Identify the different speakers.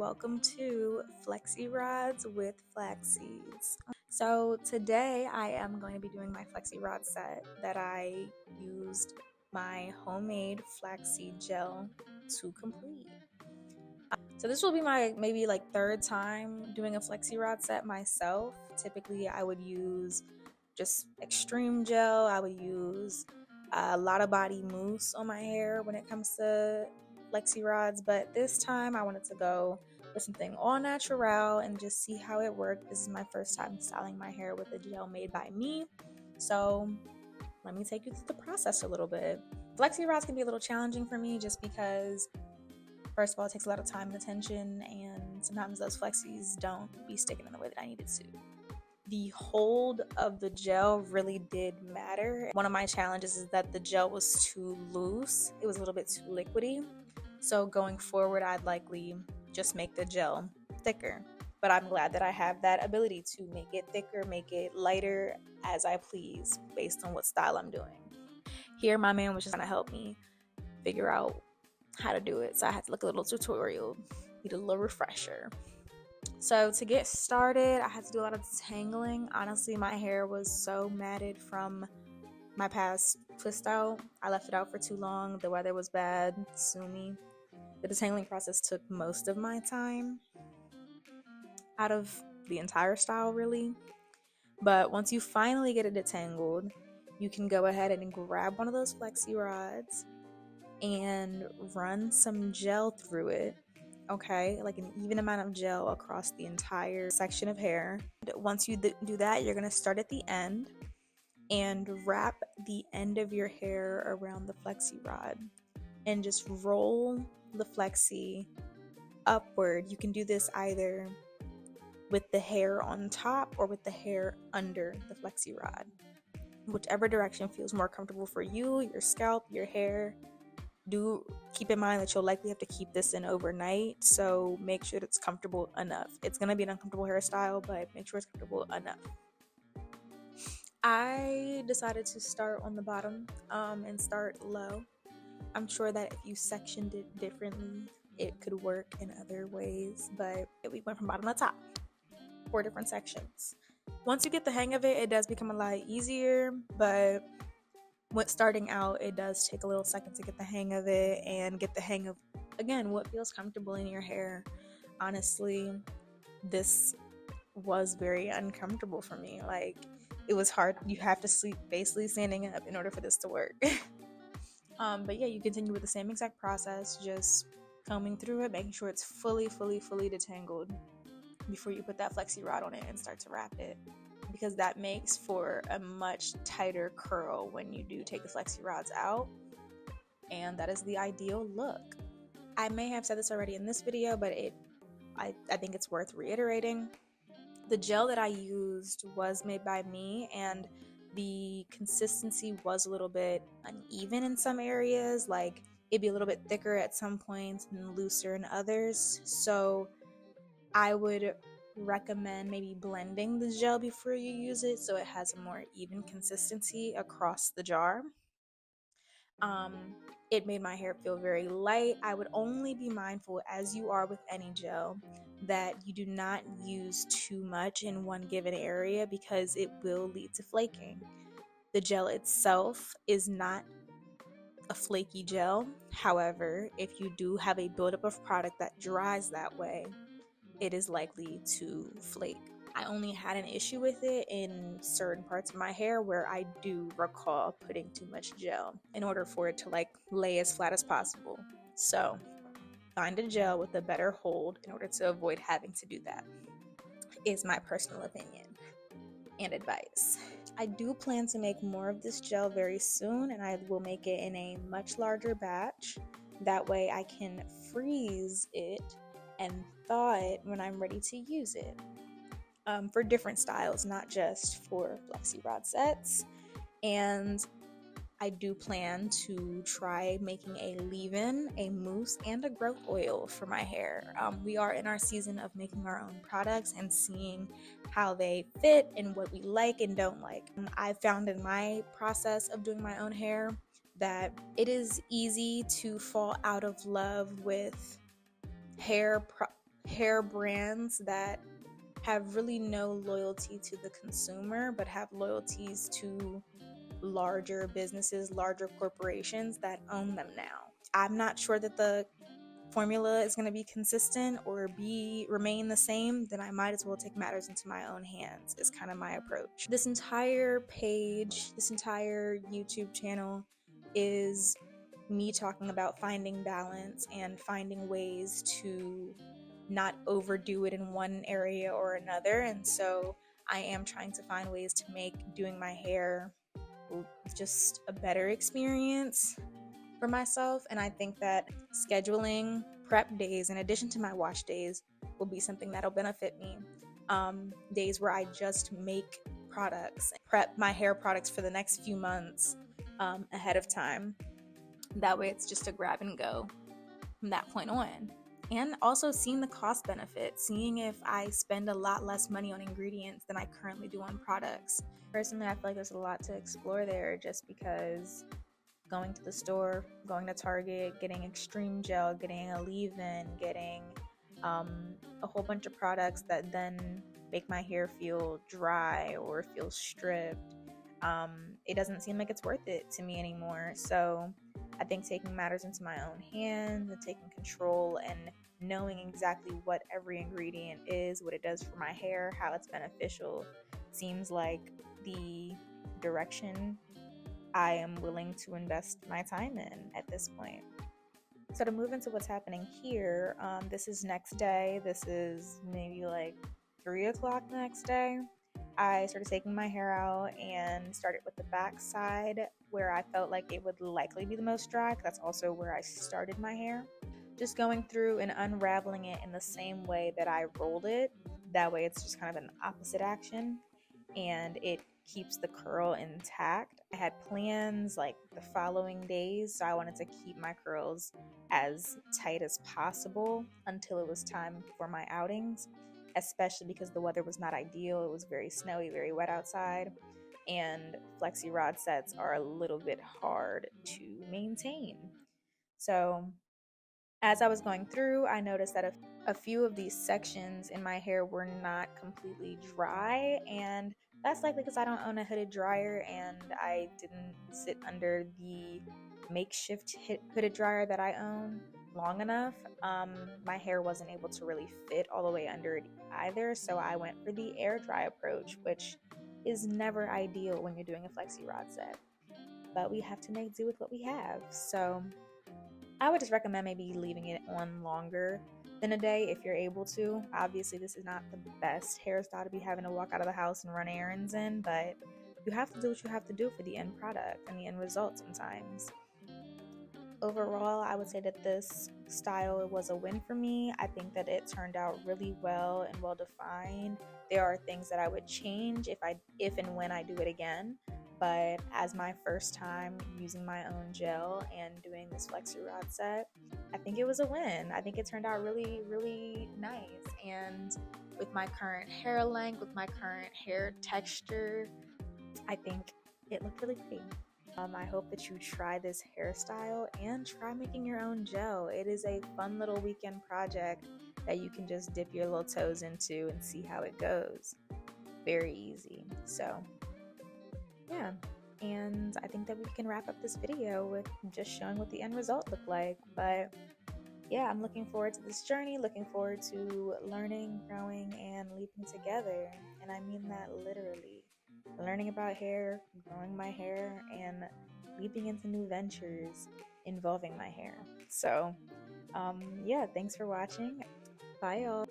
Speaker 1: welcome to Flexirods with Flaxseeds. So today I am going to be doing my Flexirod set that I used my homemade flaxseed gel to complete. So this will be my maybe third time doing a Flexirod set myself. Typically I would use just extreme gel. I would use a lot of body mousse on my hair when it comes to Flexirods, but this time I wanted to go with something all natural and just see how it worked. This is my first time styling my hair with a gel made by me, so let me take you through the process a little bit. Flexirods can be a little challenging for me just because first of all, it takes a lot of time and attention, and sometimes those flexies don't be sticking in the way that I needed to. The hold of the gel really did matter. One of my challenges is that the gel was too loose. It was a little bit too liquidy. So going forward, I'd likely just make the gel thicker. But I'm glad that I have that ability to make it thicker, make it lighter as I please based on what style I'm doing. Here, my man was just trying to help me figure out how to do it. So I had to look at a little tutorial, need a little refresher. So to get started, I had to do a lot of detangling. Honestly, my hair was so matted from my past twist out. I left it out for too long. The weather was bad. Sue me. The detangling process took most of my time out of the entire style, really. But once you finally get it detangled, you can go ahead and grab one of those Flexirods and run some gel through it. Okay, like an even amount of gel across the entire section of hair. Once you do that, you're going to start at the end and wrap the end of your hair around the Flexirod and just roll the flexi upward. You can do this either with the hair on top or with the hair under the Flexirod. Whichever direction feels more comfortable for you, your scalp, your hair. Do keep in mind that you'll likely have to keep this in overnight, so make sure that it's comfortable enough. It's going to be an uncomfortable hairstyle, but make sure it's comfortable enough. I decided to start on the bottom and start low. I'm sure that if you sectioned it differently, it could work in other ways, but we went from bottom to top, 4 different sections. Once you get the hang of it, it does become a lot easier, but when starting out, it does take a little second to get the hang of it and get the hang of, again, what feels comfortable in your hair. Honestly, this was very uncomfortable for me. Like, it was hard. You have to sleep basically standing up in order for this to work. But yeah, you continue with the same exact process, just combing through it, making sure it's fully detangled before you put that Flexirod on it and start to wrap it, because that makes for a much tighter curl when you do take the Flexirods out, and that is the ideal look. I may have said this already in this video, but I think it's worth reiterating. The gel that I used was made by me, and the consistency was a little bit uneven in some areas. Like, it'd be a little bit thicker at some points and looser in others, so I would recommend maybe blending the gel before you use it so it has a more even consistency across the jar. It made my hair feel very light. I would only be mindful, as you are with any gel, that you do not use too much in one given area because it will lead to flaking. The gel itself is not a flaky gel. However, if you do have a buildup of product that dries that way, it is likely to flake. I only had an issue with it in certain parts of my hair where I do recall putting too much gel in order for it to lay as flat as possible. So find a gel with a better hold in order to avoid having to do that, is my personal opinion and advice. I do plan to make more of this gel very soon, and I will make it in a much larger batch. That way I can freeze it and thaw it when I'm ready to use it, for different styles, not just for Flexirod sets. And I do plan to try making a leave-in, a mousse, and a growth oil for my hair. We are in our season of making our own products and seeing how they fit and what we like and don't like. I found in my process of doing my own hair that it is easy to fall out of love with hair hair brands that have really no loyalty to the consumer, but have loyalties to larger businesses, larger corporations that own them now. I'm not sure that the formula is going to be consistent or remain the same, then I might as well take matters into my own hands, is kind of my approach. This entire page, this entire YouTube channel is me talking about finding balance and finding ways to not overdo it in one area or another. And so I am trying to find ways to make doing my hair just a better experience for myself. And I think that scheduling prep days in addition to my wash days will be something that'll benefit me. Days where I just make products, prep my hair products for the next few months ahead of time. That way it's just a grab and go from that point on. And also seeing the cost benefit, seeing if I spend a lot less money on ingredients than I currently do on products. Personally, I feel like there's a lot to explore there, just because going to the store, going to Target, getting extreme gel, getting a leave-in, getting a whole bunch of products that then make my hair feel dry or feel stripped, it doesn't seem like it's worth it to me anymore. So I think taking matters into my own hands and taking control and knowing exactly what every ingredient is, what it does for my hair, how it's beneficial, seems like the direction I am willing to invest my time in at this point. So to move into what's happening here, this is next day. This is maybe like 3 o'clock the next day. I started taking my hair out and started with the back side where I felt like it would likely be the most dry, because that's also where I started my hair. Just going through and unraveling it in the same way that I rolled it. That way it's just kind of an opposite action and it keeps the curl intact. I had plans like the following days, so I wanted to keep my curls as tight as possible until it was time for my outings, especially because the weather was not ideal. It was very snowy, very wet outside, and Flexirod sets are a little bit hard to maintain. So as I was going through, I noticed that a few of these sections in my hair were not completely dry, and that's likely because I don't own a hooded dryer and I didn't sit under the makeshift hooded dryer that I own long enough. My hair wasn't able to really fit all the way under it either, so I went for the air dry approach, which is never ideal when you're doing a Flexirod set, but we have to make do with what we have. So I would just recommend maybe leaving it on longer than a day if you're able to. Obviously, this is not the best hairstyle to be having to walk out of the house and run errands in, but you have to do what you have to do for the end product and the end result sometimes. Overall, I would say that this style was a win for me. I think that it turned out really well and well defined. There are things that I would change if and when I do it again, but as my first time using my own gel and doing this Flexirod set, I think it was a win. I think it turned out really, really nice, and with my current hair length, with my current hair texture, I think it looked really pretty. I hope that you try this hairstyle and try making your own gel. It is a fun little weekend project that you can just dip your little toes into and see how it goes. Very easy. So yeah, and I think that we can wrap up this video with just showing what the end result looked like. But yeah, I'm looking forward to this journey, looking forward to learning, growing, and leaping together. And I mean that literally. Learning about hair, growing my hair, and leaping into new ventures involving my hair. So yeah, thanks for watching. Bye y'all.